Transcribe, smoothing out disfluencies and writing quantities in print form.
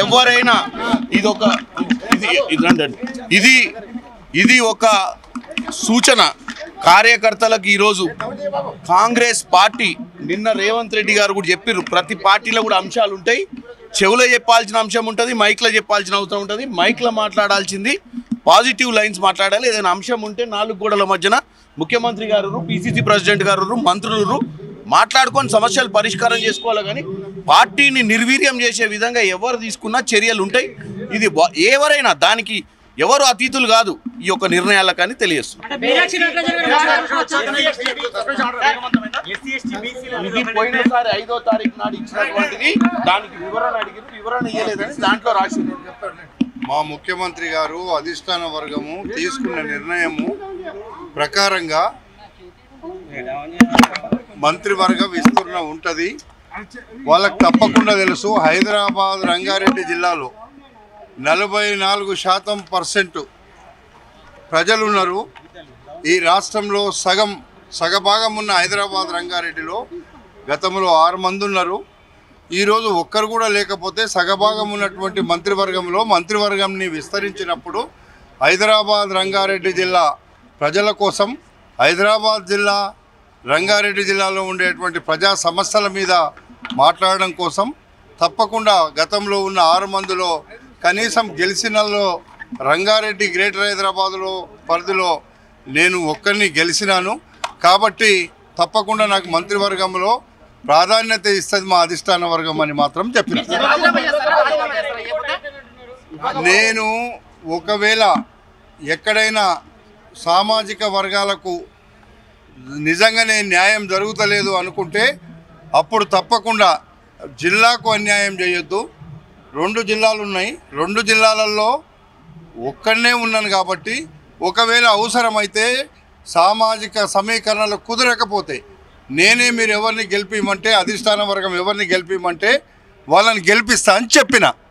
ఎవరైనా ఇదొక ఇది ఇది ఒక సూచన కార్యకర్తలకు. ఈరోజు కాంగ్రెస్ పార్టీ నిన్న రేవంత్ రెడ్డి గారు కూడా చెప్పారు, ప్రతి పార్టీలో కూడా అంశాలు ఉంటాయి, చెవులో చెప్పాల్సిన అంశం ఉంటుంది, మైక్లో చెప్పాల్సిన అవసరం ఉంటుంది. మైక్లో మాట్లాడాల్సింది పాజిటివ్ లైన్స్ మాట్లాడాలి. ఏదైనా అంశం ఉంటే నాలుగు గోడల మధ్యన ముఖ్యమంత్రి గారు, పిసిసి ప్రెసిడెంట్ గారు, మంత్రులు మాట్లాడుకొని సమస్యలు పరిష్కారం చేసుకోవాలి. కానీ పార్టీని నిర్వీర్యం చేసే విధంగా ఎవరు తీసుకున్నా చర్యలు ఉంటాయి. ఇది ఎవరైనా దానికి ఎవరు అతీతులు కాదు ఈ యొక్క నిర్ణయాల కానీ తెలియజేస్తుంది. ఇది పోయినసారి 5వ తారీఖు నాడు ఇచ్చినటువంటిది, దానికి వివరణ అడిగి వివరణ ఇవ్వలేదని దాంట్లో రాసి మా ముఖ్యమంత్రి గారు అధిష్టాన వర్గము తీసుకున్న నిర్ణయము ప్రకారంగా మంత్రివర్గ విస్తరణ ఉంటుంది. వాళ్ళకి తప్పకుండా తెలుసు, హైదరాబాద్ రంగారెడ్డి జిల్లాలో 44% ప్రజలు ఉన్నారు. ఈ రాష్ట్రంలో సగభాగం ఉన్న హైదరాబాద్ రంగారెడ్డిలో గతంలో 6 మంది ఉన్నారు. ఈరోజు ఒక్కరు కూడా లేకపోతే సగభాగం ఉన్నటువంటి మంత్రివర్గంని విస్తరించినప్పుడు హైదరాబాద్ రంగారెడ్డి జిల్లా ప్రజల కోసం, హైదరాబాద్ జిల్లా రంగారెడ్డి జిల్లాలో ఉండేటువంటి ప్రజా సమస్యల మీద మాట్లాడడం కోసం తప్పకుండా గతంలో ఉన్న 6 మందిలో కనీసం గెలిచినలో రంగారెడ్డి గ్రేటర్ హైదరాబాద్లో పరిధిలో నేను ఒక్కరిని గెలిచినాను. కాబట్టి తప్పకుండా నాకు మంత్రివర్గంలో ప్రాధాన్యత ఇస్తుంది మా అధిష్టాన వర్గం అని మాత్రం చెప్పిన. నేను ఒకవేళ ఎక్కడైనా సామాజిక వర్గాలకు నిజంగానే న్యాయం జరుగుతలేదు అనుకుంటే అప్పుడు తప్పకుండా జిల్లాకు అన్యాయం చేయొద్దు. 2 జిల్లాలు ఉన్నాయి, 2 జిల్లాలలో ఒక్కడనే ఉన్నాను కాబట్టి ఒకవేళ అవసరమైతే సామాజిక సమీకరణలు కుదరకపోతే నేనే మీరు ఎవరిని గెలిపిమంటే అధిష్టాన వర్గం ఎవరిని గెలిపిమంటే వాళ్ళని గెలిపిస్తా అని చెప్పిన.